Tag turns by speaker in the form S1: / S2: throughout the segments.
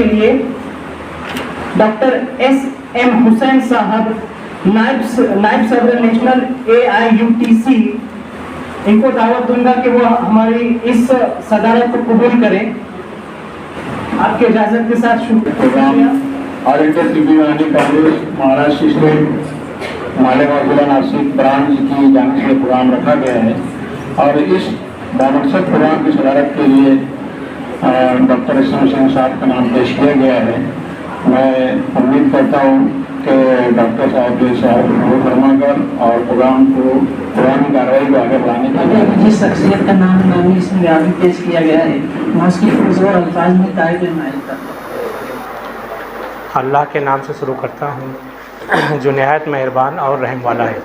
S1: के लिए doctor S.M. Hussain साहब, नायब सदर नेशनल AIUTC, इनको दावत दूंगा कि वो हमारी इस सदारत को कबूल करें। आपके इजाजत के साथ शुक्रिया।
S2: ऑल इंडिया तिब्बी यूनानी कांग्रेस महाराष्ट्र स्टेट मालेगांव जिला नासिक ब्रांच की जानिब से प्रोग्राम रखा गया है और इस बामकसद प्रोग्राम की सदारत के लिए डॉक्टर S.M. हुसैन साहब का नाम पेश किया गया है। मैं उम्मीद करता हूँ कि डॉक्टर साहब जो फरमाकर और प्रोग्राम की कार्रवाई को आगे बढ़ाने के लिए
S1: जिस शख्सियत का नामी इसमें आगे पेश किया गया है, मैं उसकी पुरज़ोर अल्फाज में तारीफ़ करता हूँ।
S3: अल्लाह के नाम से शुरू करता हूँ जो निहायत मेहरबान और रहम वाला है।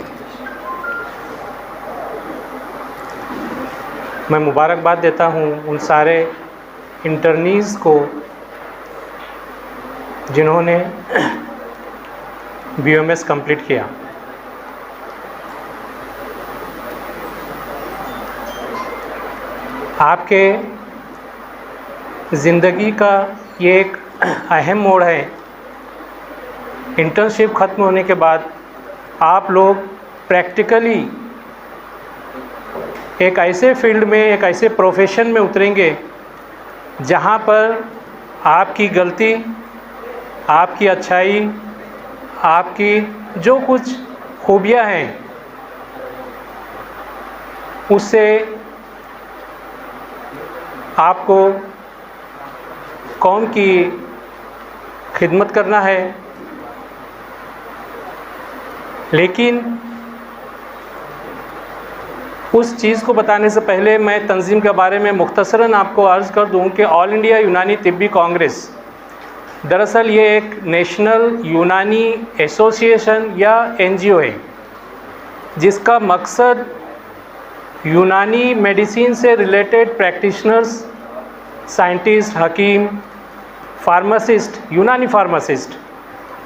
S3: मैं मुबारकबाद देता हूँ उन सारे इंटर्नीज़ को जिन्होंने BOMS कंप्लीट किया। आपके ज़िंदगी का ये एक अहम मोड़ है। इंटर्नशिप ख़त्म होने के बाद आप लोग प्रैक्टिकली एक ऐसे फील्ड में, एक ऐसे प्रोफेशन में उतरेंगे जहाँ पर आपकी गलती, आपकी अच्छाई, आपकी जो कुछ खूबियाँ हैं उससे आपको कौम की खिदमत करना है। लेकिन उस चीज़ को बताने से पहले मैं तंजीम के बारे में मुख्तसरन आपको अर्ज़ कर दूं कि ऑल इंडिया यूनानी तिब्बी कांग्रेस दरअसल ये एक नेशनल यूनानी एसोसिएशन या NGO है जिसका मकसद यूनानी मेडिसिन से रिलेटेड प्रैक्टिशनर्स, साइंटिस्ट, हकीम, फार्मासिस्ट, यूनानी फार्मासिस्ट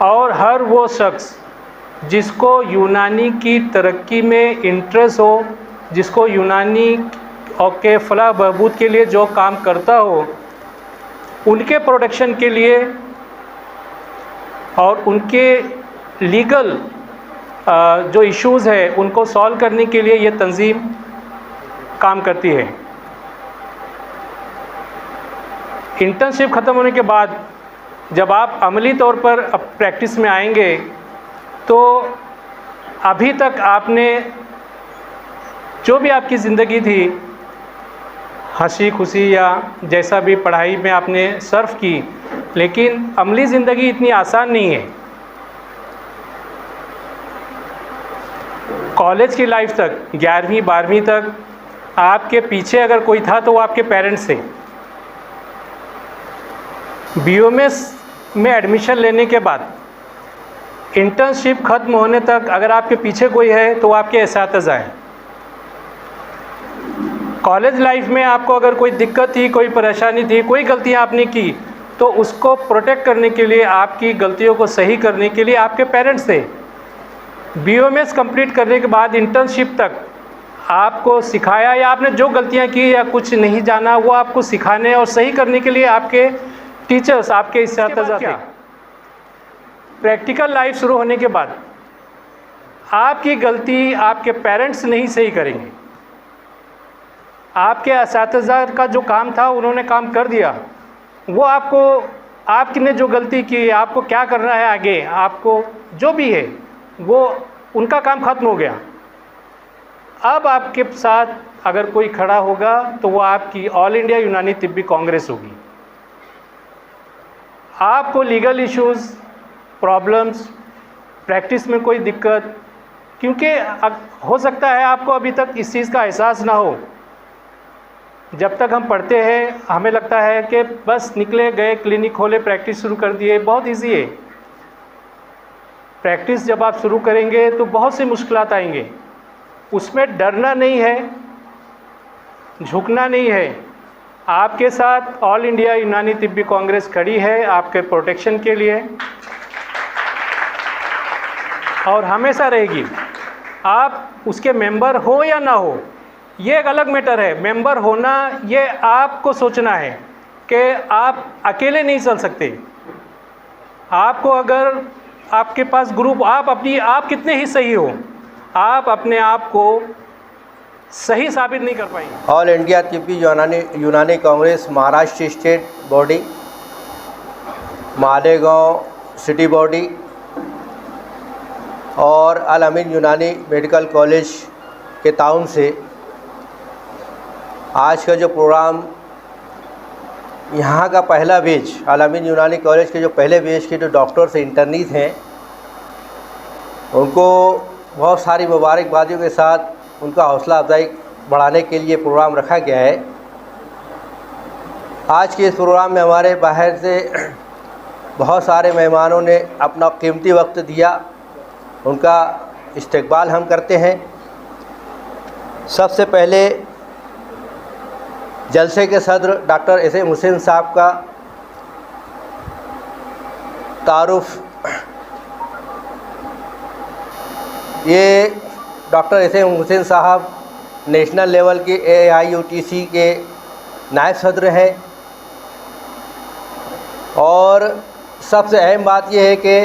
S3: और हर वो शख्स जिसको यूनानी की तरक्की में इंटरेस्ट हो, जिसको यूनानी के फलाह बहबूद के लिए जो काम करता हो, उनके प्रोटेक्शन के लिए और उनके लीगल जो इश्यूज़ है उनको सॉल्व करने के लिए ये तंजीम काम करती है। इंटर्नशिप ख़त्म होने के बाद जब आप अमली तौर पर प्रैक्टिस में आएंगे तो अभी तक आपने जो भी आपकी ज़िंदगी थी, हंसी खुशी या जैसा भी पढ़ाई में आपने सर्व की, लेकिन अमली ज़िंदगी इतनी आसान नहीं है। कॉलेज की लाइफ तक, 11वीं 12वीं तक आपके पीछे अगर कोई था तो वो आपके पेरेंट्स थे। BOMS में एडमिशन लेने के बाद इंटर्नशिप ख़त्म होने तक अगर आपके पीछे कोई है तो वो आपके एसातिज़ा हैं। कॉलेज लाइफ में आपको अगर कोई दिक्कत थी, कोई परेशानी थी, कोई गलतियाँ आपने की तो उसको प्रोटेक्ट करने के लिए, आपकी गलतियों को सही करने के लिए आपके पेरेंट्स थे। BOMS कंप्लीट करने के बाद इंटर्नशिप तक आपको सिखाया या आपने जो गलतियाँ की या कुछ नहीं जाना वो आपको सिखाने और सही करने के लिए आपके टीचर्स, आपके इस्तातिज़ा थे। प्रैक्टिकल लाइफ शुरू होने के बाद आपकी गलती आपके पेरेंट्स नहीं सही करेंगे। आपके इस्तातिज़ा का जो काम था उन्होंने काम कर दिया, वो आपको, आपने जो गलती की, आपको क्या करना है आगे, आपको जो भी है वो उनका काम ख़त्म हो गया। अब आपके साथ अगर कोई खड़ा होगा तो वो आपकी ऑल इंडिया यूनानी तिब्बी कांग्रेस होगी। आपको लीगल इश्यूज़, प्रॉब्लम्स, प्रैक्टिस में कोई दिक्कत, क्योंकि हो सकता है आपको अभी तक इस चीज़ का एहसास ना हो। जब तक हम पढ़ते हैं हमें लगता है कि बस निकले गए, क्लिनिक खोले, प्रैक्टिस शुरू कर दिए, बहुत इजी है। प्रैक्टिस जब आप शुरू करेंगे तो बहुत सी मुश्किलात आएंगे, उसमें डरना नहीं है, झुकना नहीं है। आपके साथ ऑल इंडिया यूनानी तिब्बी कांग्रेस खड़ी है आपके प्रोटेक्शन के लिए और हमेशा रहेगी। आप उसके मेंबर हो या ना हो ये एक अलग मैटर है। मेंबर होना ये आपको सोचना है कि आप अकेले नहीं चल सकते। आपको अगर आपके पास ग्रुप, आप कितने ही सही हो, आप अपने आप को सही साबित नहीं कर पाएंगे।
S4: ऑल इंडिया तिब्बी यूनानी Congress Maharashtra state body, Malegaon city body और अल अमीन यूनानी मेडिकल कॉलेज के ताउन से आज का जो प्रोग्राम, यहाँ का पहला बैच, अल अमीन यूनानी कॉलेज के जो पहले बैच के जो डॉक्टर्स इंटर्नीज हैं, उनको बहुत सारी मुबारकबादियों के साथ उनका हौसला अफजाई बढ़ाने के लिए प्रोग्राम रखा गया है। आज के इस प्रोग्राम में हमारे बाहर से बहुत सारे मेहमानों ने अपना कीमती वक्त दिया, उनका इस्तकबाल हम करते हैं। सबसे पहले जलसे के सदर डॉक्टर एस.एम. हुसैन साहब का तारुफ। ये डॉक्टर एस.एम. हुसैन साहब नेशनल लेवल के AIUTC के नायब सदर हैं और सबसे अहम बात यह है कि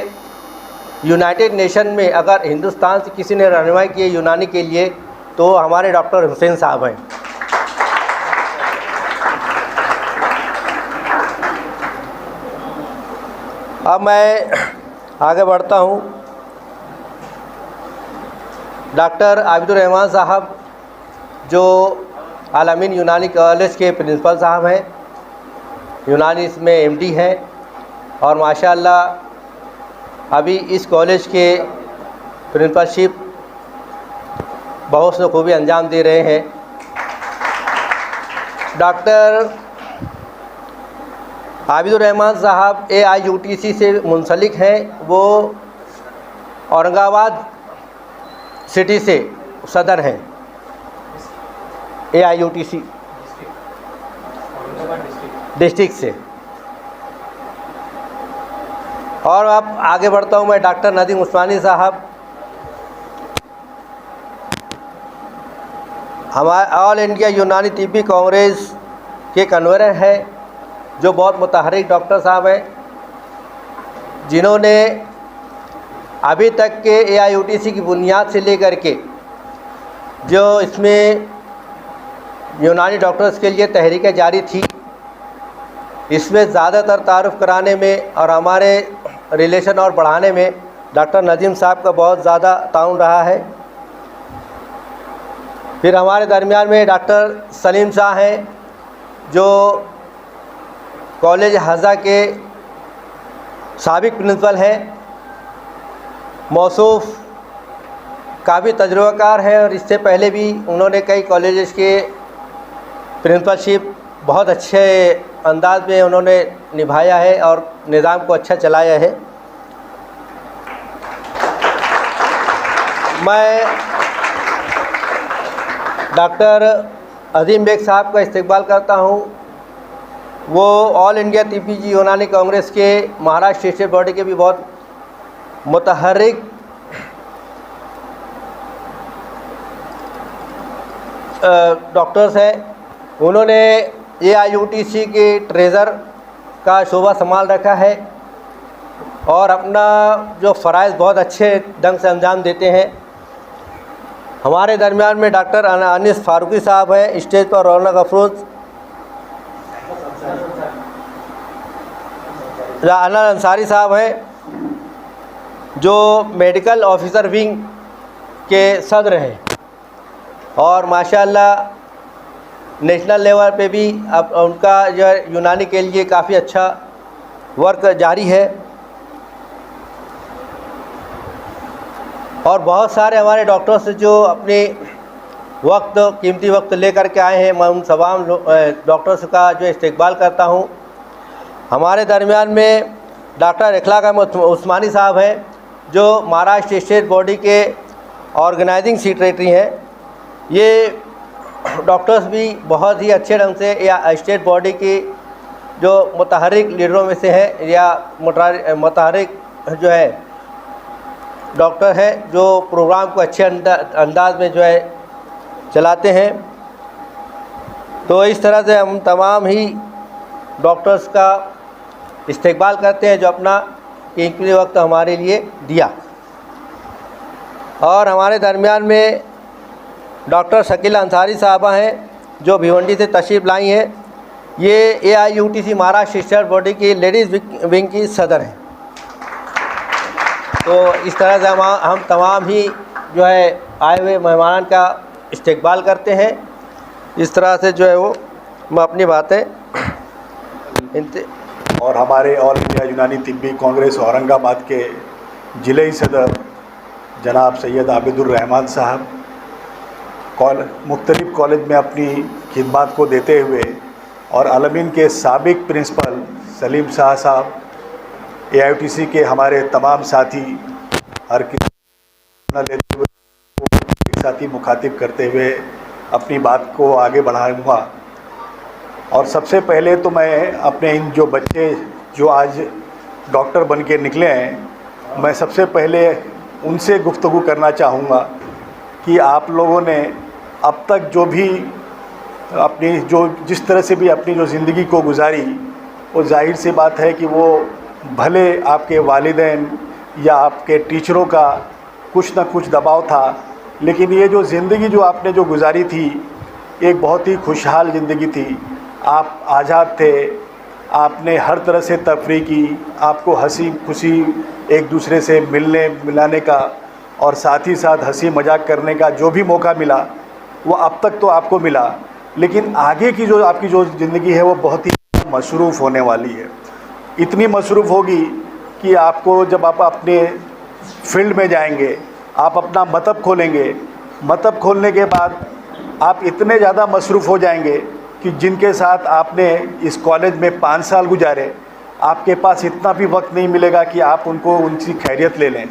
S4: यूनाइटेड नेशन में अगर हिंदुस्तान से किसी ने रहनुमाई की है यूनानी के लिए तो हमारे डॉक्टर हुसैन साहब हैं। अब मैं आगे बढ़ता हूँ। डॉक्टर आबिदुर रहमान साहब जो अल अमीन यूनानी कॉलेज के प्रिंसिपल साहब हैं, यूनानी इसमें MD हैं और माशाअल्लाह अभी इस कॉलेज के प्रिंसिपलशिप बहुत से खूबी अंजाम दे रहे हैं। डॉक्टर आबिदुर रहमान साहब AIUTC से मुंसलिक हैं, वो औरंगाबाद सिटी से सदर हैं AIUTC डिस्ट्रिक्ट से। और अब आगे बढ़ता हूँ मैं। डॉक्टर नदीम उस्मानी साहब हमारे ऑल इंडिया यूनानी तिब्बी कांग्रेस के कन्वीनर हैं, जो बहुत मुतहर्रिक डॉक्टर साहब हैं, जिन्होंने अभी तक के AIUTC की बुनियाद से लेकर के जो इसमें यूनानी डॉक्टर्स के लिए तहरीकें जारी थी, इसमें ज़्यादातर तारुफ कराने में और हमारे रिलेशन और बढ़ाने में डॉक्टर नदीम साहब का बहुत ज़्यादा ताउन रहा है। फिर हमारे दरमियान में डॉक्टर सलीम शाह हैं, जो कॉलेज हज़ा के साबिक प्रिंसिपल हैं, मौसूफ़ काफ़ी तजुर्बाकार हैं और इससे पहले भी उन्होंने कई कॉलेजेस के प्रिंसिपलशिप बहुत अच्छे अंदाज में उन्होंने निभाया है और निज़ाम को अच्छा चलाया है। मैं डॉक्टर अजीम बेग साहब का इस्तकबाल करता हूँ। वो ऑल इंडिया तिब्बी यूनानी कांग्रेस के महाराष्ट्र स्टेट बॉडी के भी बहुत मुतहर्रिक डॉक्टर्स हैं। उन्होंने AIUTC के ट्रेज़र का शोबा संभाल रखा है और अपना जो फ़राइज़ बहुत अच्छे ढंग से अंजाम देते हैं। हमारे दरमियान में डॉक्टर अनीस फारूकी साहब हैं, स्टेज पर रौनक अफरोज़, अनर अंसारी साहब हैं, जो मेडिकल ऑफिसर विंग के सदर हैं और माशाअल्लाह नेशनल लेवल पे भी अब उनका जो है यूनानी के लिए काफ़ी अच्छा वर्क जारी है। और बहुत सारे हमारे डॉक्टर्स जो अपने कीमती वक्त लेकर के आए हैं, मैं उन तमाम डॉक्टर्स का जो इस्तकबाल करता हूं। हमारे दरमियान में डॉक्टर इखलाक अहमद उस्मानी साहब हैं, जो महाराष्ट्र स्टेट बॉडी के ऑर्गेनाइजिंग सेक्रेटरी हैं। ये डॉक्टर्स भी बहुत ही अच्छे ढंग से या स्टेट बॉडी की जो मुतहर्रिक लीडरों में से है या मुतहर्रिक जो है डॉक्टर है, जो प्रोग्राम को अच्छे अंदाज में जो है चलाते हैं। तो इस तरह से हम तमाम ही डॉक्टर्स का इस्तेकबाल करते हैं जो अपना कीमती वक्त हमारे लिए दिया। और हमारे दरमियान में डॉक्टर शकीला अंसारी साहबा हैं जो भिवंडी से तशरीफ़ लाई हैं। ये AIUTC महाराष्ट्र सिस्टर बॉडी की लेडीज़ विंग की सदर हैं। तो इस तरह से हम तमाम ही जो है आए हुए मेहमान का इस्तेकबाल करते हैं। इस तरह से जो है वो मैं अपनी बातें
S5: और हमारे ऑल इंडिया यूनानी तिब्बी कांग्रेस औरंगाबाद के ज़िले सदर जनाब सैयद आबिदुर रहमान साहब मुख्तलिफ़ कॉलेज में अपनी खिदमत को देते हुए और अलमीन के साबिक प्रिंसिपल सलीम शाह साहब, AIUTC के हमारे तमाम साथी हर किसी लेते हुए एक साथी मुखातिब करते हुए अपनी बात को आगे बढ़ाऊँगा। और सबसे पहले तो मैं अपने इन जो बच्चे जो आज डॉक्टर बन के निकले हैं, मैं सबसे पहले उनसे गुफ्तगू करना चाहूँगा कि आप लोगों ने अब तक जो भी अपनी जो जिस तरह से भी अपनी जो ज़िंदगी को गुजारी, वो जाहिर सी बात है कि वो भले आपके वालिदैन या आपके टीचरों का कुछ ना कुछ दबाव था, लेकिन ये जो ज़िंदगी जो आपने जो गुजारी थी एक बहुत ही खुशहाल ज़िंदगी थी। आप आज़ाद थे, आपने हर तरह से तफरीह की, आपको हंसी खुशी एक दूसरे से मिलने मिलाने का और साथ ही साथ हंसी मजाक करने का जो भी मौका मिला वो अब तक तो आपको मिला, लेकिन आगे की जो आपकी जो ज़िंदगी है वो बहुत ही मसरूफ़ होने वाली है। इतनी मसरूफ़ होगी कि आपको जब आप अपने फील्ड में जाएंगे, आप अपना मकतब खोलेंगे, मकतब खोलने के बाद आप इतने ज़्यादा मसरूफ़ हो जाएंगे कि जिनके साथ आपने इस कॉलेज में 5 साल गुजारे, आपके पास इतना भी वक्त नहीं मिलेगा कि आप उनको उनकी खैरियत ले लें।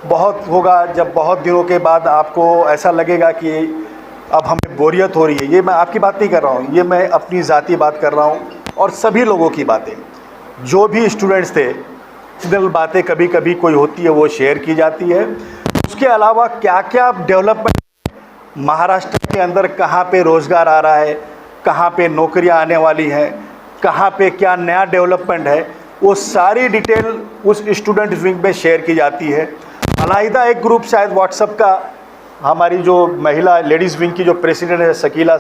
S5: बहुत होगा जब बहुत दिनों के बाद आपको ऐसा लगेगा कि अब हमें बोरियत हो रही है। ये मैं आपकी बात नहीं कर रहा हूँ, ये मैं अपनी ज़ाती बात कर रहा हूँ और सभी लोगों की बातें, जो भी स्टूडेंट्स थे, पर्सनल बातें कभी कभी कोई होती है वो शेयर की जाती है। उसके अलावा क्या क्या डेवलपमेंट महाराष्ट्र के अंदर, कहाँ पे रोज़गार आ रहा है, कहाँ पे नौकरियाँ आने वाली हैं, कहाँ पे क्या नया डेवलपमेंट है, वो सारी डिटेल उस स्टूडेंट विंग में शेयर की जाती है। अलहदा एक ग्रुप शायद व्हाट्सएप का हमारी जो महिला लेडीज़ विंग की जो प्रेसिडेंट है शकीला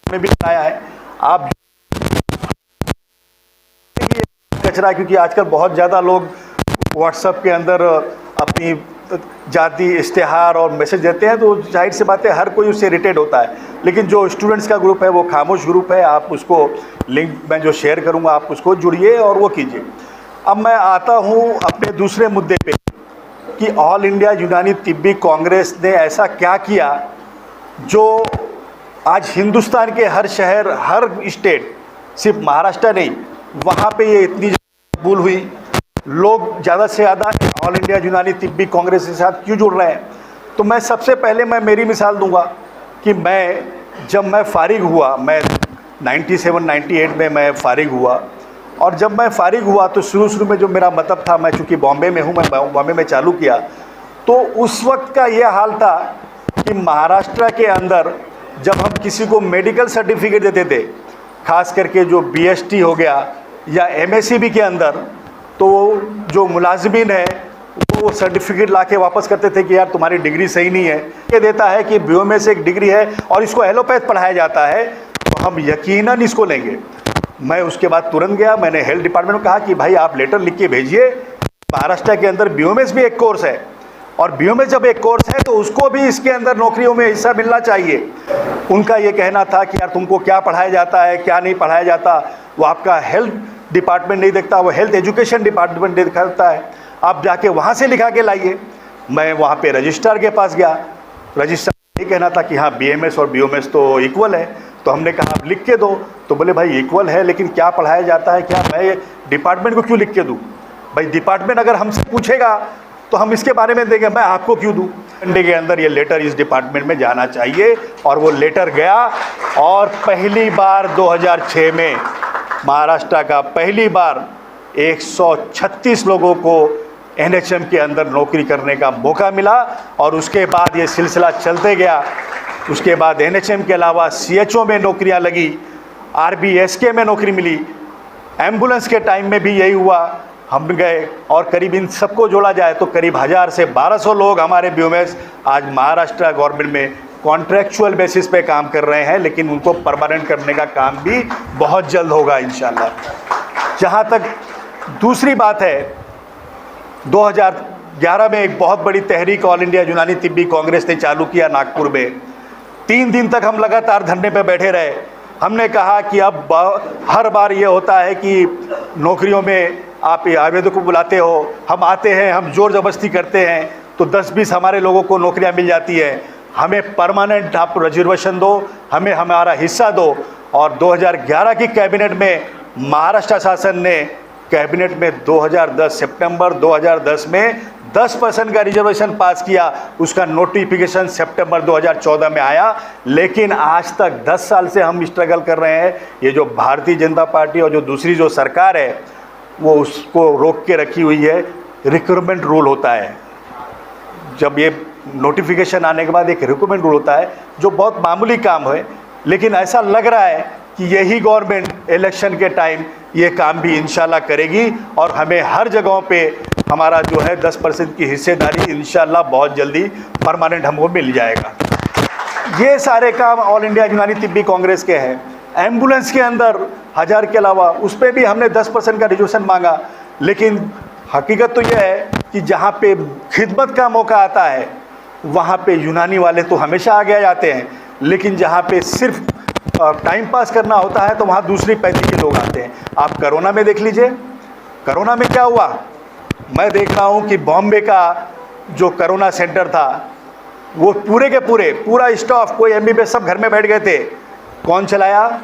S5: ने भी बनाया है। आप कचरा, क्योंकि आजकल बहुत ज़्यादा लोग व्हाट्सएप के अंदर अपनी जाती इश्तिहार और मैसेज देते हैं, तो जाहिर सी बात है हर कोई उससे इरिटेट होता है। लेकिन जो स्टूडेंट्स का ग्रुप है वो खामोश ग्रुप है, आप उसको लिंक मैं जो शेयर करूंगा आप उसको जुड़िए और वो कीजिए। अब मैं आता हूं अपने दूसरे मुद्दे पे कि ऑल इंडिया यूनानी तिब्बी कांग्रेस ने ऐसा क्या किया जो आज हिंदुस्तान के हर शहर, हर स्टेट, सिर्फ महाराष्ट्र नहीं, वहाँ पे ये इतनी कबूल हुई, लोग ज़्यादा से ज़्यादा ऑल इंडिया यूनानी तिब्बी कांग्रेस के साथ क्यों जुड़ रहे हैं। तो मैं सबसे पहले मैं मेरी मिसाल दूंगा कि जब मैं फ़ारिग हुआ, मैं 97-98 में मैं फ़ारिग हुआ, और जब मैं फ़ारिग हुआ तो शुरू में जो मेरा मतलब था, मैं चूँकि बॉम्बे में हूँ, मैं बॉम्बे में चालू किया, तो उस वक्त का ये हाल था कि महाराष्ट्र के अंदर जब हम किसी को मेडिकल सर्टिफिकेट देते थे, ख़ास करके जो BST हो गया या MSc के अंदर, तो जो मुलाजमीन है वो सर्टिफिकेट लाके वापस करते थे कि यार तुम्हारी डिग्री सही नहीं है। ये देता है कि BOMS एक डिग्री है और इसको एलोपैथ पढ़ाया जाता है, तो हम यकीनन इसको लेंगे। मैं उसके बाद तुरंत गया, मैंने हेल्थ डिपार्टमेंट को कहा कि भाई आप लेटर लिख के भेजिए, महाराष्ट्र के अंदर BOMS भी एक कोर्स है, और BOMS जब एक कोर्स है तो उसको भी इसके अंदर नौकरियों में हिस्सा मिलना चाहिए। उनका ये कहना था कि यार तुमको क्या पढ़ाया जाता है, क्या नहीं पढ़ाया जाता, वो आपका हेल्थ डिपार्टमेंट नहीं देखता, वो हेल्थ एजुकेशन डिपार्टमेंट देखता है, आप जाके वहाँ से लिखा के लाइए। मैं वहाँ पे रजिस्ट्रार के पास गया, रजिस्ट्रार ये कहना था कि हाँ BMS और BOMS तो इक्वल है। तो हमने कहा आप लिख के दो, तो बोले भाई इक्वल है लेकिन क्या पढ़ाया जाता है, क्या मैं डिपार्टमेंट को क्यों लिख के दूँ, भाई डिपार्टमेंट अगर हमसे पूछेगा तो हम इसके बारे में देंगे, मैं आपको क्यों दूँ। इंडिया के अंदर ये लेटर इस डिपार्टमेंट में जाना चाहिए, और वो लेटर गया। और पहली बार 2006 में महाराष्ट्र का पहली बार 136 लोगों को NHM के अंदर नौकरी करने का मौका मिला, और उसके बाद ये सिलसिला चलते गया। उसके बाद NHM के अलावा CHO में नौकरियां लगी, RBSK में नौकरी मिली, एम्बुलेंस के टाइम में भी यही हुआ, हम गए और करीब इन सबको जोड़ा जाए तो करीब 1000 से 1200 लोग हमारे BOMS आज महाराष्ट्र गवर्नमेंट में कॉन्ट्रैक्चुअल बेसिस पे काम कर रहे हैं, लेकिन उनको परमानेंट करने का काम भी बहुत जल्द होगा इंशाल्लाह। जहाँ तक दूसरी बात है, 2011 में एक बहुत बड़ी तहरीक ऑल इंडिया यूनानी तिब्बी कांग्रेस ने चालू किया नागपुर में। 3 दिन तक हम लगातार धरने पे बैठे रहे। हमने कहा कि अब हर बार ये होता है कि नौकरियों में आप आवेदकों को बुलाते हो, हम आते हैं, हम ज़ोर ज़बरदस्ती करते हैं तो 10-20 हमारे लोगों को नौकरियां मिल जाती है। हमें परमानेंट आप रिजर्वेशन दो, हमें हमारा हिस्सा दो। और 2011 की कैबिनेट में महाराष्ट्र शासन ने कैबिनेट में 2010 सितंबर 2010 में 10% का रिजर्वेशन पास किया। उसका नोटिफिकेशन सितंबर 2014 में आया, लेकिन आज तक 10 साल से हम स्ट्रगल कर रहे हैं। ये जो भारतीय जनता पार्टी और जो दूसरी जो सरकार है वो उसको रोक के रखी हुई है। रिक्रूटमेंट रूल होता है, जब ये नोटिफिकेशन आने के बाद एक रिक्रूटमेंट रूल होता है जो बहुत मामूली काम है, लेकिन ऐसा लग रहा है कि यही गवर्नमेंट इलेक्शन के टाइम ये काम भी इंशाल्लाह करेगी और हमें हर जगहों पे हमारा जो है 10% की हिस्सेदारी इंशाल्लाह बहुत जल्दी परमानेंट हमको मिल जाएगा। ये सारे काम ऑल इंडिया यूनानी तिब्बी कांग्रेस के हैं। एम्बुलेंस के अंदर 1000 के अलावा उस पर भी हमने 10% का रिजर्वेशन मांगा, लेकिन हकीकत तो यह है कि जहाँ पे खिदमत का मौका आता है वहाँ पे यूनानी वाले तो हमेशा आगे जाते हैं, लेकिन जहाँ पे सिर्फ टाइम पास करना होता है तो वहाँ दूसरी पैथी के लोग आते हैं। आप कोरोना में देख लीजिए, कोरोना में क्या हुआ। मैं देख रहा हूँ कि बॉम्बे का जो कोरोना सेंटर था वो पूरे के पूरा स्टाफ, कोई MBBS सब घर में बैठ गए थे। कौन चलाया?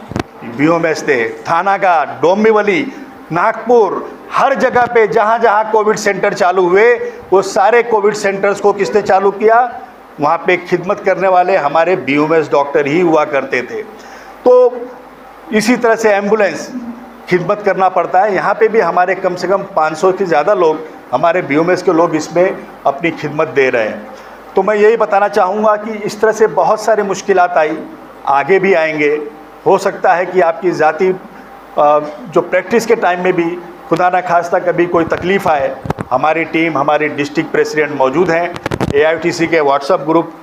S5: BOMS थे। थाना का, डोंबिवली, नागपुर, हर जगह पे जहाँ जहाँ कोविड सेंटर चालू हुए वो सारे कोविड सेंटर्स को किसने चालू किया? वहाँ पे खिदमत करने वाले हमारे BOMS डॉक्टर ही हुआ करते थे। तो इसी तरह से एम्बुलेंस खिदमत करना पड़ता है। यहाँ पे भी हमारे कम से कम 500 से ज़्यादा लोग, हमारे BOMS के लोग इसमें अपनी खिदमत दे रहे हैं। तो मैं यही बताना चाहूँगा कि इस तरह से बहुत सारी मुश्किलात आई, आगे भी आएंगे। हो सकता है कि आपकी ज़ाती जो प्रैक्टिस के टाइम में भी खुदा न खास्ता कभी कोई तकलीफ़ आए। हमारी टीम, हमारी डिस्ट्रिक्ट प्रेसिडेंट मौजूद हैं। AITC के व्हाट्सएप ग्रुप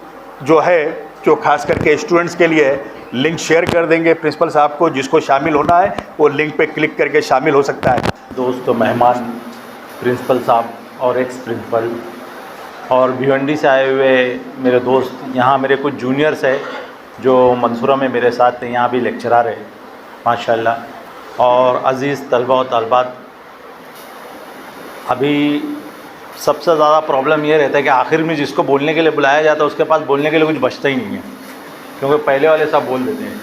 S5: जो है, जो खास करके स्टूडेंट्स के लिए है, लिंक शेयर कर देंगे प्रिंसिपल साहब को। जिसको शामिल होना है वो लिंक पे क्लिक करके शामिल हो सकता है।
S6: दोस्त, मेहमान, प्रिंसिपल साहब और एक्स प्रिंसिपल और भिवंडी से आए हुए मेरे दोस्त, यहाँ मेरे कुछ जूनियर्स है जो मंसूरा में मेरे साथ हैं, यहाँ भी लेक्चरर है माशाल्लाह, और अज़ीज़ तलबा और तलबात। अभी सबसे ज़्यादा प्रॉब्लम ये रहता है कि आखिर में जिसको बोलने के लिए बुलाया जाता है उसके पास बोलने के लिए कुछ बचता ही नहीं है, क्योंकि पहले वाले सब बोल देते हैं।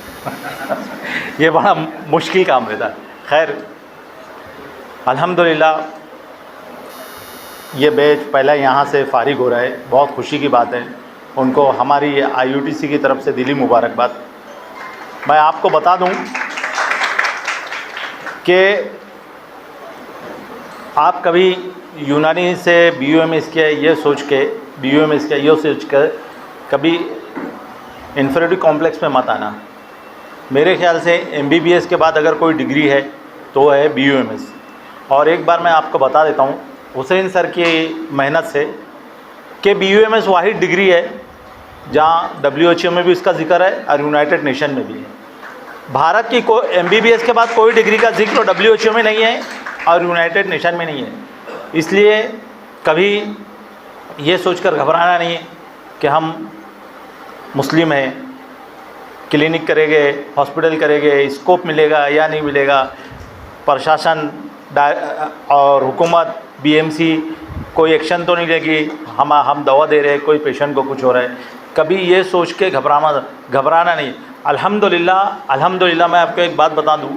S6: ये बड़ा मुश्किल काम रहता है। खैर, अल्हम्दुलिल्लाह ये बैच पहला यहाँ से फ़ारिग हो रहा है, बहुत खुशी की बात है। उनको हमारी IUTC की तरफ से दिली मुबारकबाद। मैं आपको बता दूं कि आप कभी यूनानी से BOMS के ये सोच कर कभी इन्फीरियरिटी कॉम्प्लेक्स में मत आना। मेरे ख्याल से MBBS के बाद अगर कोई डिग्री है तो है BOMS। और एक बार मैं आपको बता देता हूँ हुसैन सर की मेहनत से कि BOMS वाहिद डिग्री है जहाँ WHO में भी इसका जिक्र है और यूनाइटेड नेशन में भी है। भारत की MBBS के बाद कोई डिग्री का जिक्र WHO में नहीं है और यूनाइटेड नेशन में नहीं है। इसलिए कभी ये सोचकर घबराना नहीं है कि हम मुस्लिम हैं, क्लिनिक करेंगे, हॉस्पिटल करेंगे, स्कोप मिलेगा या नहीं मिलेगा, प्रशासन और हुकूमत BMC कोई एक्शन तो नहीं लेगी, हम दवा दे रहे हैं, कोई पेशेंट को कुछ हो रहा है, कभी ये सोच के घबराना नहीं। अल्हम्दुलिल्लाह मैं आपको एक बात बता दूं,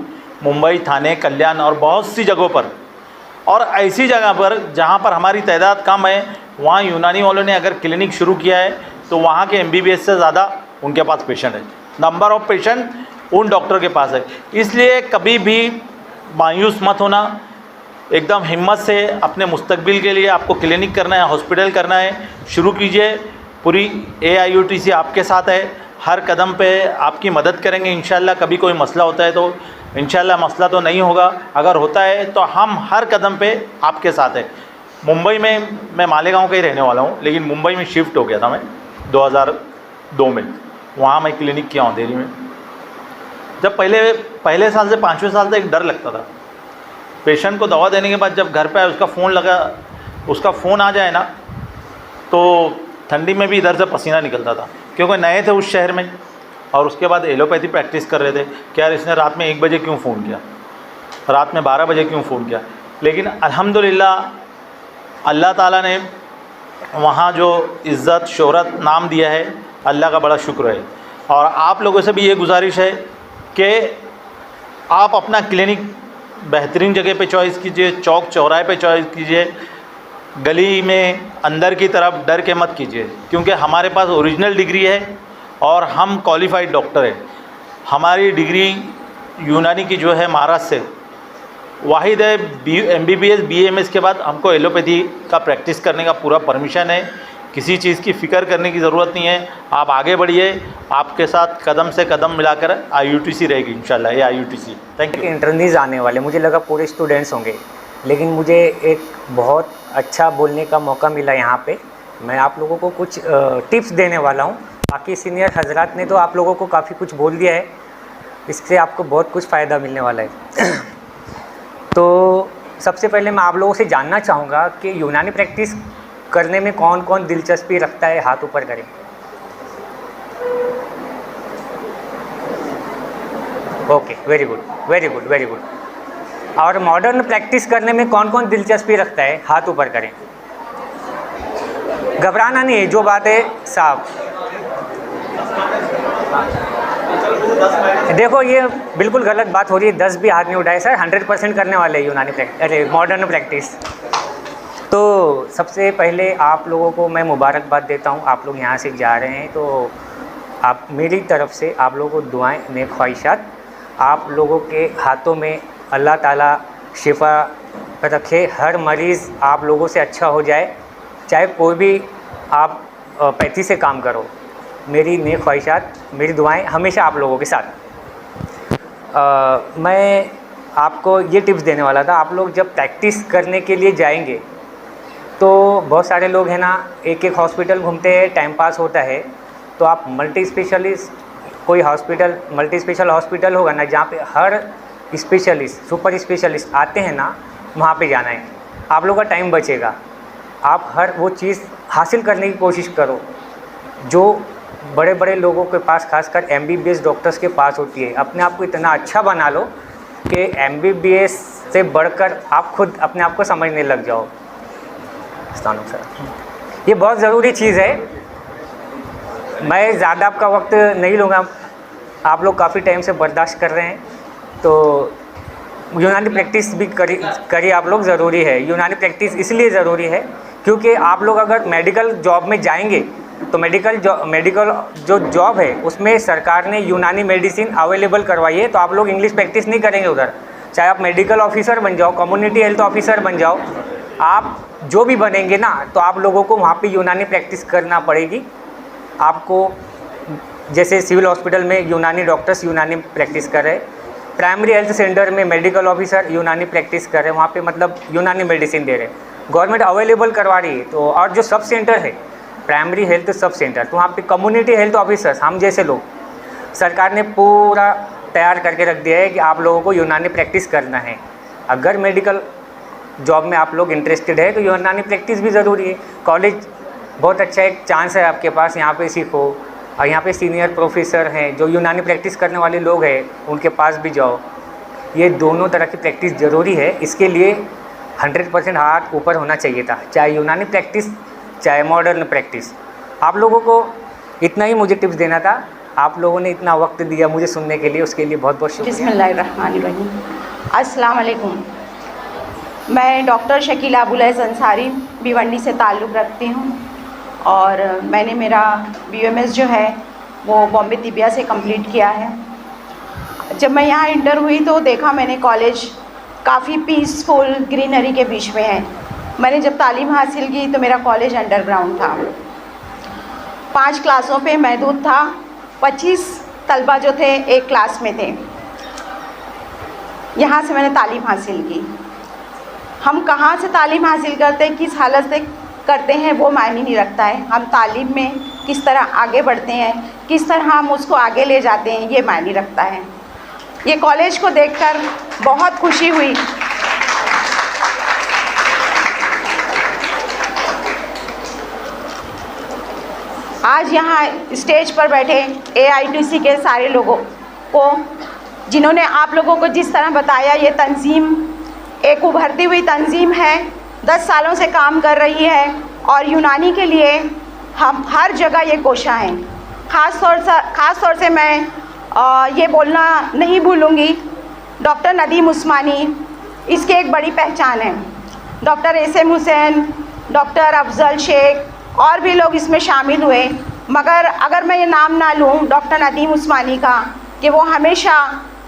S6: मुंबई, थाने, कल्याण और बहुत सी जगहों पर और ऐसी जगह पर जहाँ पर हमारी तादाद कम है, वहाँ यूनानी वालों ने अगर क्लिनिक शुरू किया है तो वहाँ के MBBS से ज़्यादा उनके पास पेशेंट है, नंबर ऑफ़ पेशेंट उन डॉक्टर के पास है। इसलिए कभी भी मायूस मत होना, एकदम हिम्मत से अपने मुस्तकबिल के लिए आपको क्लिनिक करना है, हॉस्पिटल करना है, शुरू कीजिए। पूरी AIUTC आपके साथ है, हर कदम पे आपकी मदद करेंगे इंशाल्लाह। कभी कोई मसला होता है तो इंशाल्लाह मसला तो नहीं होगा, अगर होता है तो हम हर कदम पे आपके साथ हैं। मुंबई में मैं मालेगांव का ही रहने वाला हूँ, लेकिन मुंबई में शिफ्ट हो गया था मैं 2002 में। वहाँ मैं क्लिनिक किया हूँ दिल्ली में। जब पहले साल से 5वें साल से एक डर लगता था, पेशेंट को दवा देने के बाद जब घर पे आए उसका फ़ोन आ जाए ना, तो ठंडी में भी इधर से पसीना निकलता था, क्योंकि नए थे उस शहर में और उसके बाद एलोपैथी प्रैक्टिस कर रहे थे कि यार इसने रात में 1 बजे क्यों फ़ोन किया, रात में 12 बजे क्यों फ़ोन किया। लेकिन अल्हम्दुलिल्लाह अल्लाह ताला ने वहाँ जो इज़्ज़त शोहरत नाम दिया है, अल्लाह का बड़ा शुक्र है। और आप लोगों से भी ये गुजारिश है कि आप अपना क्लिनिक बेहतरीन जगह पे चॉइस कीजिए, चौक चौराहे पे चॉइस कीजिए, गली में अंदर की तरफ डर के मत कीजिए, क्योंकि हमारे पास ओरिजिनल डिग्री है और हम क्वालिफाइड डॉक्टर हैं। हमारी डिग्री यूनानी की जो है महाराष्ट्र से वाहिद है। MBBS BMS के बाद हमको एलोपैथी का प्रैक्टिस करने का पूरा परमिशन है। किसी चीज़ की फ़िक्र करने की ज़रूरत नहीं है, आप आगे बढ़िए, आपके साथ कदम से कदम मिलाकर IUTC रहेगी इंशाल्लाह, ये IUTC। Thank you.
S7: इंटरव्यूज़ आने वाले, मुझे लगा पूरे स्टूडेंट्स होंगे, लेकिन मुझे एक बहुत अच्छा बोलने का मौका मिला यहाँ पे। मैं आप लोगों को कुछ टिप्स देने वाला हूँ। बाकी सीनियर हजरात ने तो आप लोगों को काफ़ी कुछ बोल दिया है, इससे आपको बहुत कुछ फ़ायदा मिलने वाला है। तो सबसे पहले मैं आप लोगों से जानना चाहूँगा कि यूनानी प्रैक्टिस करने में कौन कौन दिलचस्पी रखता है, हाथ ऊपर करें। Okay, very good, very good, very good. और मॉडर्न प्रैक्टिस करने में कौन कौन दिलचस्पी रखता है, हाथ ऊपर करें। घबराना नहीं है, जो बात है साफ। देखो ये बिल्कुल गलत बात हो रही है, 10 भी हाथ नहीं उठाए सर, 100% करने वाले यूनानी प्रैक्टिस, अरे मॉडर्न प्रैक्टिस। तो सबसे पहले आप लोगों को मैं मुबारकबाद देता हूँ, आप लोग यहाँ से जा रहे हैं, तो आप मेरी तरफ से आप लोगों को दुआएं, नेक ख्वाहिशात। आप लोगों के हाथों में अल्लाह ताला शिफा रखे, हर मरीज़ आप लोगों से अच्छा हो जाए, चाहे कोई भी आप पैथी से काम करो। मेरी नेक ख्वाहिशात, मेरी दुआएं हमेशा आप लोगों के साथ। मैं आपको ये टिप्स देने वाला था, आप लोग जब प्रैक्टिस करने के लिए जाएंगे तो बहुत सारे लोग हैं ना, एक एक हॉस्पिटल घूमते हैं, टाइम पास होता है। तो आप मल्टी स्पेशलिस्ट कोई हॉस्पिटल, मल्टी स्पेशल हॉस्पिटल होगा ना, जहाँ पे हर स्पेशलिस्ट, सुपर स्पेशलिस्ट आते हैं ना, वहाँ पे जाना है। आप लोगों का टाइम बचेगा, आप हर वो चीज़ हासिल करने की कोशिश करो जो बड़े बड़े लोगों के पास, खासकर MBBS डॉक्टर्स के पास होती है। अपने आप को इतना अच्छा बना लो कि MBBS से बढ़कर आप खुद अपने आप को समझने लग जाओ। ये बहुत ज़रूरी चीज़ है। मैं ज़्यादा आपका वक्त नहीं लूँगा, आप लोग काफ़ी टाइम से बर्दाश्त कर रहे हैं, तो यूनानी प्रैक्टिस भी करिए आप लोग, ज़रूरी है। यूनानी प्रैक्टिस इसलिए ज़रूरी है क्योंकि आप लोग अगर मेडिकल जॉब में जाएंगे तो मेडिकल जो जॉब है उसमें सरकार ने यूनानी मेडिसिन अवेलेबल करवाई है, तो आप लोग इंग्लिश प्रैक्टिस नहीं करेंगे उधर। चाहे आप मेडिकल ऑफिसर बन जाओ, कम्युनिटी हेल्थ ऑफिसर बन जाओ, आप जो भी बनेंगे ना, तो आप लोगों को वहाँ पे यूनानी प्रैक्टिस करना पड़ेगी। आपको जैसे सिविल हॉस्पिटल में यूनानी डॉक्टर्स यूनानी प्रैक्टिस कर रहे हैं, प्राइमरी हेल्थ सेंटर में मेडिकल ऑफिसर यूनानी प्रैक्टिस कर रहे हैं, वहाँ पे मतलब यूनानी मेडिसिन दे रहे हैं, गवर्नमेंट अवेलेबल करवा रही है। तो और जो सब सेंटर है, प्राइमरी हेल्थ सब सेंटर, तो वहाँ पे कम्युनिटी हेल्थ ऑफिसर्स, हम जैसे लोग, सरकार ने पूरा तैयार करके रख दिया है कि आप लोगों को यूनानी प्रैक्टिस करना है। अगर मेडिकल जॉब में आप लोग इंटरेस्टेड है तो यूनानी प्रैक्टिस भी ज़रूरी है। कॉलेज बहुत अच्छा एक चांस है आपके पास, यहाँ पे सीखो। और यहाँ पे सीनियर प्रोफेसर हैं जो यूनानी प्रैक्टिस करने वाले लोग हैं, उनके पास भी जाओ। ये दोनों तरह की प्रैक्टिस ज़रूरी है, इसके लिए 100% हाथ ऊपर होना चाहिए था, चाहे यूनानी प्रैक्टिस चाहे मॉडर्न प्रैक्टिस। आप लोगों को इतना ही मुझे टिप्स देना था, आप लोगों ने इतना वक्त दिया मुझे सुनने के लिए, उसके लिए बहुत बहुत शुक्रिया।
S8: बिस्मिल्लाहिर्रहमानिर्रहीम। अस्सलाम वालेकुम। मैं डॉक्टर शकीला अबुल हैस अंसारी भिवंडी से ताल्लुक़ रखती हूँ और मैंने मेरा BUMS जो है वो बॉम्बे तिबिया से कंप्लीट किया है। जब मैं यहाँ इंटर हुई तो देखा मैंने कॉलेज काफ़ी पीसफुल ग्रीनरी के बीच में है। मैंने जब तालीम हासिल की तो मेरा कॉलेज अंडरग्राउंड था, 5 क्लासों पे महदूद था, 25 तलबा जो थे एक क्लास में थे। यहाँ से मैंने तालीम हासिल की। हम कहाँ से तालीम हासिल करते हैं, किस हालत से करते हैं, वो मायने नहीं रखता है। हम तालीम में किस तरह आगे बढ़ते हैं, किस तरह हम उसको आगे ले जाते हैं, ये मायने रखता है। ये कॉलेज को देखकर बहुत खुशी हुई। आज यहाँ स्टेज पर बैठे AITC के सारे लोगों को, जिन्होंने आप लोगों को जिस तरह बताया, ये तंजीम एक उभरती हुई तंजीम है, 10 सालों से काम कर रही है और यूनानी के लिए हम हर जगह ये कोशा हैं। ख़ास तौर से मैं ये बोलना नहीं भूलूँगी, डॉक्टर नदीम उस्मानी इसकी एक बड़ी पहचान है। Doctor SM Hussain, doctor Afzal Sheikh और भी लोग इसमें शामिल हुए, मगर अगर मैं ये नाम ना लूँ डॉक्टर नदीम उस्मानी का, कि वो हमेशा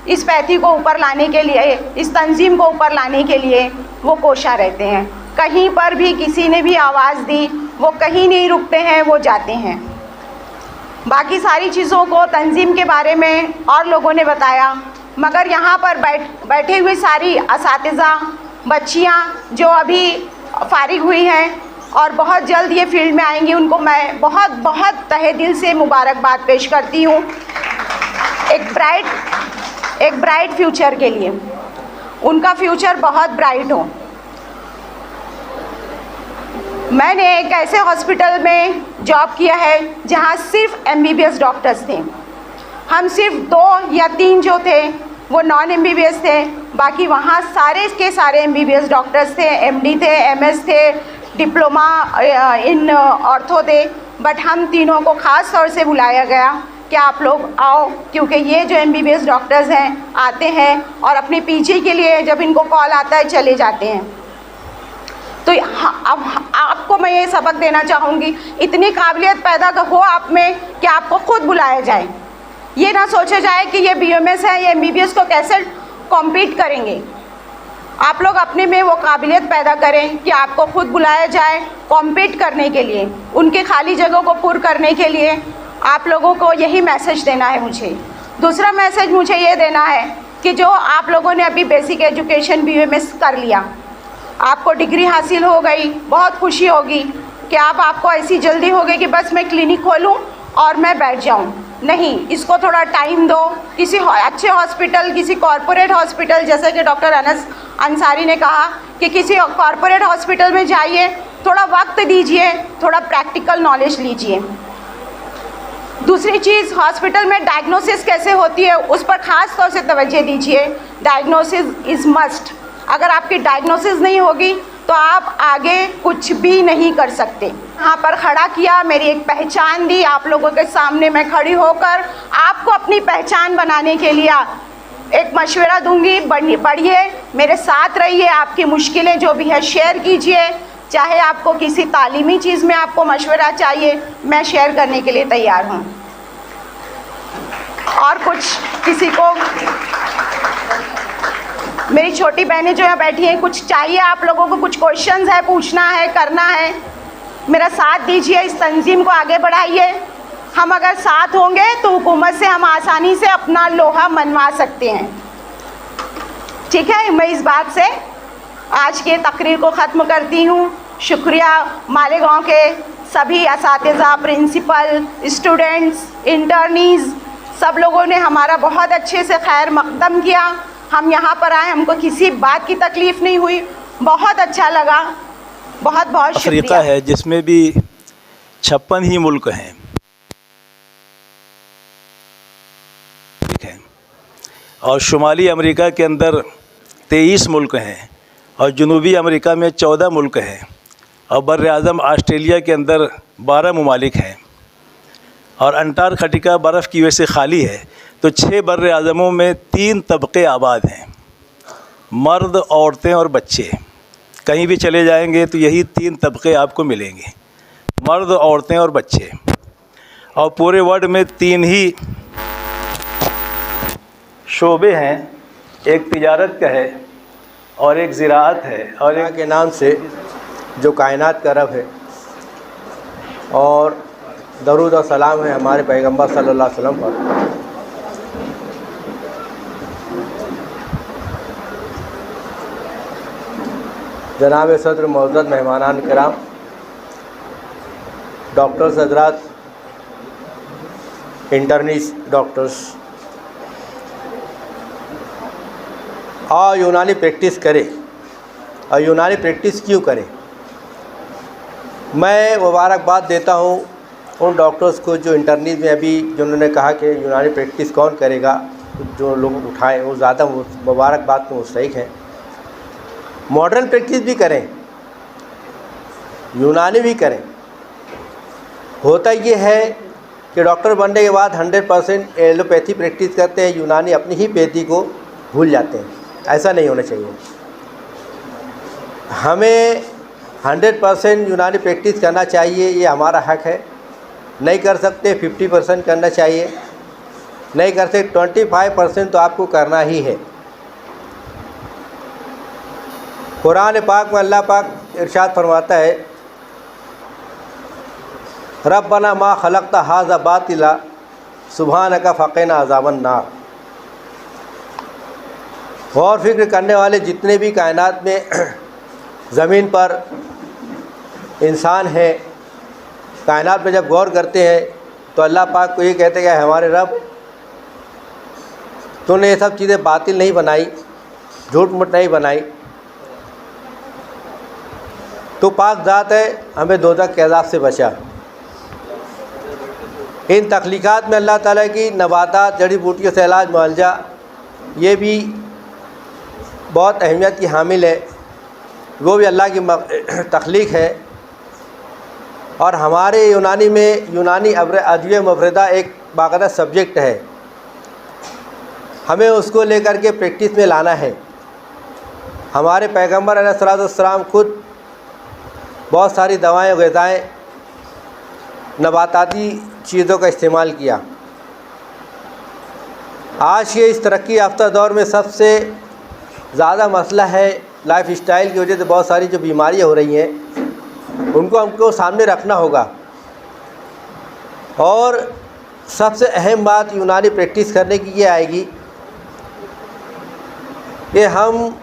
S8: इस पैथी को ऊपर लाने के लिए, इस तंजीम को ऊपर लाने के लिए वो कोशा रहते हैं। कहीं पर भी किसी ने भी आवाज़ दी, वो कहीं नहीं रुकते हैं, वो जाते हैं। बाकी सारी चीज़ों को तंजीम के बारे में और लोगों ने बताया, मगर यहाँ पर बैठे हुए सारी असातिज़ा बच्चियाँ जो अभी फारिग हुई हैं और बहुत जल्द ये फील्ड में आएंगी, उनको मैं बहुत बहुत तहे दिल से मुबारकबाद पेश करती हूँ एक ब्राइट फ्यूचर के लिए। उनका फ्यूचर बहुत ब्राइट हो। मैंने एक ऐसे हॉस्पिटल में जॉब किया है जहाँ सिर्फ MBBS डॉक्टर्स थे। हम सिर्फ 2 या 3 जो थे वो नॉन MBBS थे, बाकी वहाँ सारे के सारे MBBS डॉक्टर्स थे, MD थे, MS थे, डिप्लोमा इन ऑर्थो थे। बट हम तीनों को ख़ास तौर से बुलाया गया कि आप लोग आओ, क्योंकि ये जो MBBS डॉक्टर्स हैं आते हैं और अपने पीछे के लिए जब इनको कॉल आता है चले जाते हैं। तो अब आपको मैं ये सबक देना चाहूँगी, इतनी काबिलियत पैदा हो आप में कि आपको खुद बुलाया जाए। ये ना सोचा जाए कि ये BMS है, ये MBBS को कैसे कॉम्पीट करेंगे। आप लोग अपने में वो काबिलियत पैदा करें कि आपको खुद बुलाया जाए कॉम्पीट करने के लिए, उनके खाली जगहों को पूर्ण करने के लिए। आप लोगों को यही मैसेज देना है मुझे। दूसरा मैसेज मुझे ये देना है कि जो आप लोगों ने अभी बेसिक एजुकेशन BMS कर लिया, आपको डिग्री हासिल हो गई, बहुत खुशी होगी कि आपको ऐसी जल्दी होगी कि बस मैं क्लिनिक खोलूं और मैं बैठ जाऊं। नहीं, इसको थोड़ा टाइम दो। किसी अच्छे हॉस्पिटल, किसी कॉरपोरेट हॉस्पिटल, जैसे कि डॉक्टर अनस अंसारी ने कहा कि किसी कॉरपोरेट हॉस्पिटल में जाइए, थोड़ा वक्त दीजिए, थोड़ा प्रैक्टिकल नॉलेज लीजिए। दूसरी चीज़, हॉस्पिटल में डायग्नोसिस कैसे होती है उस पर ख़ास तौर से तवज्जो दीजिए। Diagnosis is must. अगर आपकी डायग्नोसिस नहीं होगी तो आप आगे कुछ भी नहीं कर सकते। यहाँ पर खड़ा किया, मेरी एक पहचान दी, आप लोगों के सामने मैं खड़ी होकर आपको अपनी पहचान बनाने के लिए एक मशवरा दूंगी। बढ़िए, मेरे साथ रहिए, आपकी मुश्किलें जो भी है शेयर कीजिए। चाहे आपको किसी तालीमी चीज़ में आपको मशवरा चाहिए, मैं शेयर करने के लिए तैयार हूँ। और कुछ किसी को, मेरी छोटी बहनें जो यहाँ बैठी हैं, कुछ चाहिए आप लोगों को, कुछ क्वेश्चंस है, पूछना है, करना है, मेरा साथ दीजिए, इस तंजीम को आगे बढ़ाइए। हम अगर साथ होंगे तो हुकूमत से हम आसानी से अपना लोहा मनवा सकते हैं। ठीक है, मैं इस बात से आज के तकरीर को ख़त्म करती हूँ। शुक्रिया मालेगांव के सभी असातिज़ा, प्रिंसिपल, स्टूडेंट्स, इंटर्नीज़, सब लोगों ने हमारा बहुत अच्छे से खैर मक़दम किया। हम यहाँ पर आए, हमको किसी बात की तकलीफ़ नहीं हुई, बहुत अच्छा लगा। बहुत बहुत शुक्रिया।
S9: अफ्रीका है जिसमें भी 56 ही मुल्क हैं, ठीक है, और शुमाली अमेरिका के अंदर 23 मुल्क हैं, और जनूबी अमेरिका में 14 मुल्क हैं, और बर-ए-आज़म ऑस्ट्रेलिया के अंदर 12 ममालिक हैं, और अंटार्कटिका बर्फ़ की वजह से खाली है। तो 6 बर-ए-आज़मों में 3 तबक़े आबाद हैं, मर्द, औरतें और बच्चे। कहीं भी चले जाएंगे तो यही 3 तबक़े आपको मिलेंगे, मर्द, औरतें और बच्चे। और पूरे वर्ल्ड में 3 ही शोबे हैं, एक तिजारत का है और एक ज़राअत है और
S4: एक के नाम से जो कायनात का रब है, और दरूद और सलाम है हमारे पैगंबर सल्लल्लाहु अलैहि वसल्लम पर। जनाब सदर मौजूद मेहमानान कराम, डॉक्टर्स हजरात, इंटर्निस्ट डॉक्टर्स, और यूनानी प्रैक्टिस करें। और यूनानी प्रैक्टिस क्यों करें? मैं मुबारकबाद देता हूँ उन डॉक्टर्स को जो इंटर्नीज में अभी जिन्होंने कहा कि यूनानी प्रैक्टिस कौन करेगा, जो लोग उठाए वो ज़्यादा मुबारकबाद को मुस्तहिक हैं। मॉडर्न प्रैक्टिस भी करें, यूनानी भी करें। होता ये है कि डॉक्टर बनने के बाद 100% एलोपैथी प्रैक्टिस करते हैं, यूनानी अपनी ही पैथी को भूल जाते हैं। ऐसा नहीं होना चाहिए। हमें 100% यूनानी प्रैक्टिस करना चाहिए, ये हमारा हक है। नहीं कर सकते 50% करना चाहिए, नहीं कर सकते 25% तो आपको करना ही है। कुरान पाक में अल्लाह पाक इरशाद फरमाता है, रब्बना मा खलक़्ता हाज़ा बातिला सुब्हानका फ़क़िना अज़ाबन नार। गौर फिक्र करने वाले जितने भी कायनात में ज़मीन पर इंसान हैं, कायनात में जब गौर करते हैं तो अल्लाह पाक को ये कहते हैं, हमारे रब तूने ये सब चीज़ें बातिल नहीं बनाई, झूठ मूठ नहीं बनाई, तो पाक ज़ात है, हमें दोज़ख के अज़ाब से बचा। इन तख्लीक़ात में अल्लाह ताला की नबातात, जड़ी बूटियों से इलाज मुआलजा, ये भी बहुत अहमियत की हामिल है। वो भी अल्लाह की तख्लीक़ है। और हमारे यूनानी में यूनानी अदविया मुफरदा एक बाकायदा सब्जेक्ट है, हमें उसको लेकर के प्रैक्टिस में लाना है। हमारे पैगम्बर अलैहिस्सलाम खुद बहुत सारी दवाएं, ग़िज़ाएँ, नबाताती चीज़ों का इस्तेमाल किया। आज के इस तरक्की याफ्ता दौर में सबसे ज़्यादा मसला है लाइफ स्टाइल की वजह से बहुत सारी जो बीमारियां हो रही हैं, उनको हमको सामने रखना होगा। और सबसे अहम बात यूनानी प्रैक्टिस करने की ये आएगी कि हम,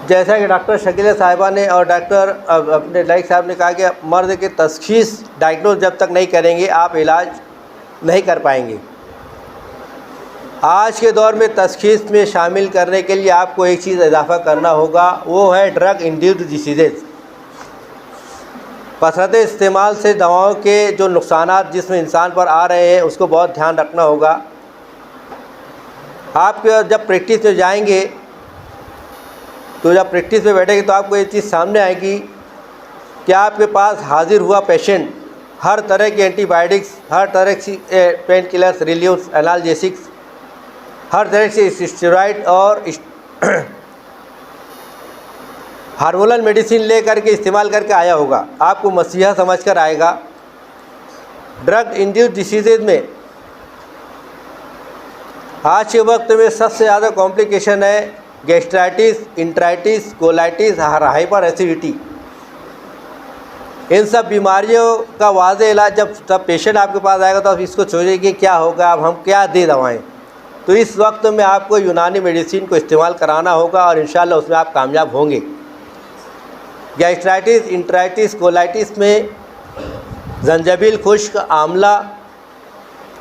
S4: जैसा कि डॉक्टर शकीला साहिबा ने और डॉक्टर अपने लाइक साहब ने कहा कि मर्द के तशख़ीस डायग्नोज जब तक नहीं करेंगे आप इलाज नहीं कर पाएंगे। आज के दौर में तशख़ीस में शामिल करने के लिए आपको एक चीज़ इजाफ़ा करना होगा, वो है ड्रग इंड्यूस्ड डिसीज़ेज़। कसरत इस्तेमाल से दवाओं के जो नुकसानात जिसमें इंसान पर आ रहे हैं उसको बहुत ध्यान रखना होगा। आप जब प्रैक्टिस में जाएंगे तो जब प्रैक्टिस में बैठेंगे तो आपको ये चीज़ सामने आएगी कि आपके पास हाजिर हुआ पेशेंट हर तरह के एंटीबायोटिक्स, हर तरह की पेन किलर्स, रिलीव्स, एनाल्जेसिक्स, हर तरह से स्टेरॉइड और हार्मोनल मेडिसिन ले करके इस्तेमाल करके आया होगा। आपको मसीहा समझकर आएगा। ड्रग इंड्यूस्ड डिसीज़ेज़ में आज के वक्त में सबसे ज़्यादा कॉम्प्लिकेशन है गैस्ट्राइटिस, इंट्राइटिस, कोलाइटिस, हाइपर एसिडिटी। इन सब बीमारियों का वाज़ेह इलाज जब पेशेंट आपके पास आएगा तो आप इसको सोचेंगे कि क्या होगा, अब हम क्या दे दवाएं। तो इस वक्त में आपको यूनानी मेडिसिन को इस्तेमाल कराना होगा और इंशाल्लाह उसमें आप कामयाब होंगे। गैस्ट्राइटिस, इंट्राइटिस, कोलाइटिस में जंजाबिल खुश्क, आंवला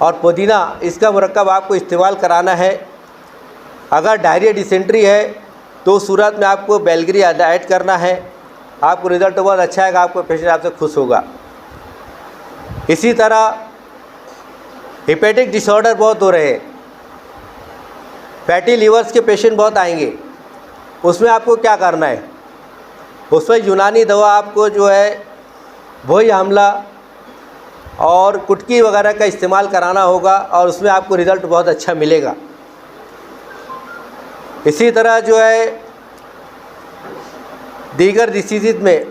S4: और पुदीना इसका मुरक्कब आपको इस्तेमाल कराना है। अगर डायरिया डिसेंट्री है तो उस सूरत में आपको बेलग्री ऐड करना है। आपको रिज़ल्ट बहुत अच्छा आएगा, आपको पेशेंट आपसे खुश होगा। इसी तरह हेपेटिक डिसऑर्डर बहुत हो रहे हैं, फैटी लीवर्स के पेशेंट बहुत आएंगे। उसमें आपको क्या करना है, उसमें यूनानी दवा आपको जो है वही आंवला और कुटकी वगैरह का इस्तेमाल कराना होगा और उसमें आपको रिज़ल्ट बहुत अच्छा मिलेगा। इसी तरह जो है दीगर डिसीज़ में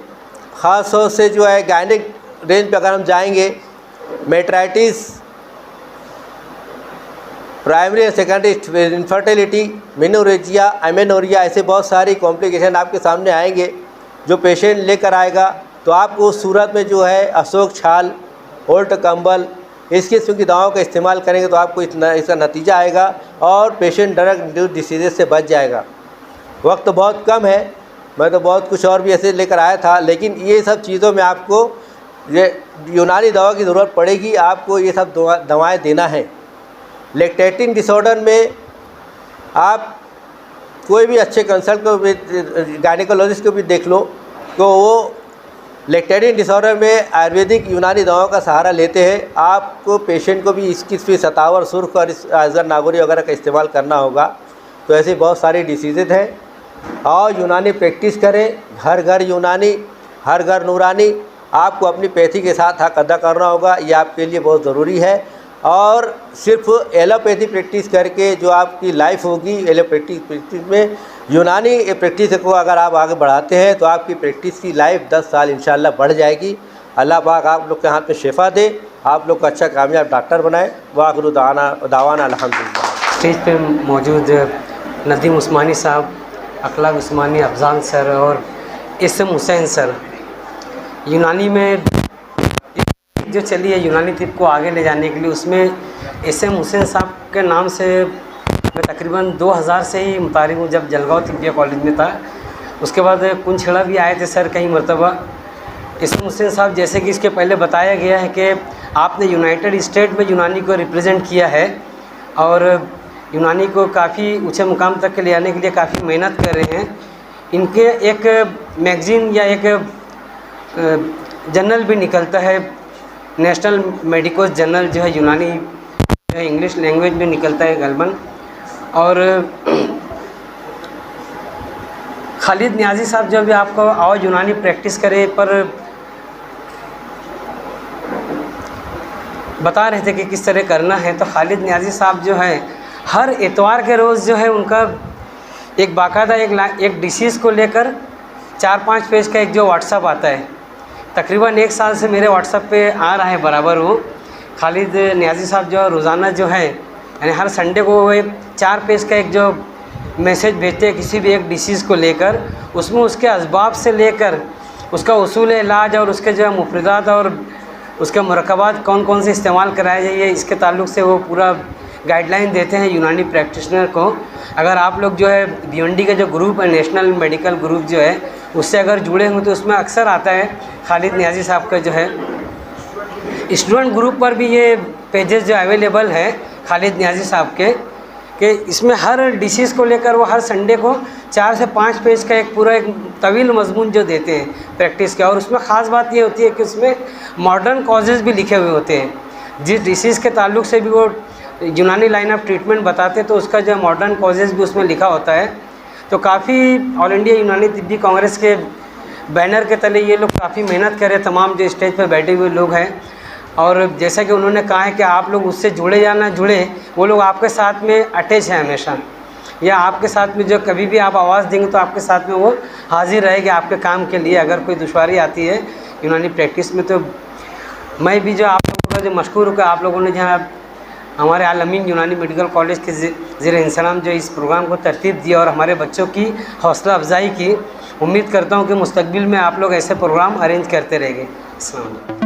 S4: ख़ास तौर से जो है गायनिक रेंज पे अगर हम जाएंगे, मेट्राइटिस, प्राइमरी और सेकेंडरी इनफर्टिलिटी, मेनोरेजिया, एमेनोरिया, ऐसे बहुत सारी कॉम्प्लिकेशन आपके सामने आएंगे जो पेशेंट लेकर आएगा। तो आपको उस सूरत में जो है अशोक छाल, ओल्ट कंबल, इस किस्म की दवाओं का इस्तेमाल करेंगे तो आपको इसका नतीजा आएगा और पेशेंट ड्रग इंड्यूस्ड डिसीज़ से बच जाएगा। वक्त बहुत कम है, मैं तो बहुत कुछ और भी ऐसे लेकर आया था, लेकिन ये सब चीज़ों में आपको ये यूनानी दवा की ज़रूरत पड़ेगी। आपको ये सब दवाएं देना है। लैक्टेटिंग डिसऑर्डर में आप कोई भी अच्छे कंसल्ट को भी, गायनेकोलॉजिस्ट को भी देख लो, तो वो लैक्टेटिंग डिसऑर्डर में आयुर्वेदिक यूनानी दवाओं का सहारा लेते हैं। आपको पेशेंट को भी इसकी सतावर, सुर्ख और अजगर नागौरी वगैरह का इस्तेमाल करना होगा। तो ऐसे बहुत सारी डिसीज़ेज हैं। और यूनानी प्रैक्टिस करें, हर घर यूनानी हर घर नूरानी। आपको अपनी पैथी के साथ हक अदा करना होगा, ये आपके लिए बहुत ज़रूरी है। और सिर्फ एलोपैथी प्रैक्टिस करके जो आपकी लाइफ होगी, एलोपैथी प्रैक्टिस में यूनानी प्रैक्टिस को अगर आप आगे बढ़ाते हैं तो आपकी प्रैक्टिस की लाइफ 10 साल इंशाल्लाह बढ़ जाएगी। अल्लाह पाक आप लोग के हाथ में शिफा दे, आप लोग को अच्छा कामयाब डॉक्टर बनाए। वाखिरु दावाना अल्हम्दुलिल्लाह।
S7: स्टेज पे मौजूद नदीम उस्मानी साहब, अखलाक उस्मानी अफजान सर और इसम हुसैन सर, यूनानी में जो चली है यूनानी तिब को आगे ले जाने के लिए, उसमें इसम हुसैन साहब के नाम से मैं तकरीबन 2000 से ही मुतारिफ हूँ, जब जलगांव तिब्बिया कॉलेज में था। उसके बाद कुंछड़ा भी आए थे सर कई मरतबा। इसम हुसैन साहब, जैसे कि इसके पहले बताया गया है कि आपने यूनाइटेड स्टेट में यूनानी को रिप्रेजेंट किया है और यूनानी को काफ़ी ऊंचे मुकाम तक के ले आने के लिए काफ़ी मेहनत कर रहे हैं। इनके एक मैगज़ीन या एक जर्नल भी निकलता है, नेशनल मेडिकोस जर्नल जो है यूनानी जो है इंग्लिश लैंग्वेज में निकलता है गलबन। और खालिद न्याजी साहब जो भी आपको आओ यूनानी प्रैक्टिस करे पर बता रहे थे कि किस तरह करना है, तो खालिद न्याजी साहब जो है हर इतवार के रोज़ जो है उनका एक बाकायदा एक डिसीज़ को लेकर 4-5 पेज का एक जो व्हाट्सअप आता है, तकरीबन 1 साल से मेरे व्हाट्सअप पे आ रहा है बराबर। वो खालिद न्याजी साहब जो रोज़ाना जो है यानी हर संडे को वो 4 पेज का एक जो मैसेज भेजते हैं किसी भी एक डिसीज़ को लेकर, उसमें उसके असबाब से लेकर उसका उसूल इलाज और उसके जो है मुफरदात और उसके मरकबात कौन कौन से इस्तेमाल कराए जाइए, इसके ताल्लुक़ से वो पूरा गाइडलाइन देते हैं यूनानी प्रैक्टिशनर को। अगर आप लोग जो है भिवंडी का जो ग्रुप है, नेशनल मेडिकल ग्रुप जो है, उससे अगर जुड़े हों तो उसमें अक्सर आता है खालिद न्याजी साहब का जो है। स्टूडेंट ग्रुप पर भी ये पेजेस जो अवेलेबल है खालिद न्याजी साहब के, कि इसमें हर डिसीज़ को लेकर वो हर संडे को 4 से 5 पेज का एक पूरा एक तवील मजमून जो देते हैं प्रैक्टिस का। और उसमें ख़ास बात ये होती है कि उसमें मॉडर्न कॉजेज़ भी लिखे हुए होते हैं। जिस डिसीज़ के ताल्लुक़ से भी वो यूनानी लाइन ऑफ ट्रीटमेंट बताते हैं तो उसका जो मॉडर्न कॉजेज़ भी उसमें लिखा होता है। तो काफ़ी ऑल इंडिया यूनानी तिब्बी कांग्रेस के बैनर के तले ये लोग काफ़ी मेहनत कर रहे हैं, तमाम जो स्टेज पर बैठे हुए लोग हैं। और जैसा कि उन्होंने कहा है कि आप लोग उससे जुड़े या ना जुड़े, वो लोग आपके साथ में अटैच है हमेशा, या आपके साथ में जो कभी भी आप आवाज़ देंगे तो आपके साथ में वो हाजिर रहेगी आपके काम के लिए। अगर कोई दुश्वारी आती है यूनानी प्रैक्टिस में, तो मैं भी जो आप लोगों का जो मशकूर हूँ, आप लोगों ने जहाँ हमारे आलमीन यूनानी मेडिकल कॉलेज के ज़ेरे इंसलाम जो इस प्रोग्राम को तरतीब दिया और हमारे बच्चों की हौसला अफजाई की। उम्मीद करता हूँ कि मुस्तकबिल में आप लोग ऐसे प्रोग्राम अरेंज करते रहेंगे। अस्सलाम वालेकुम।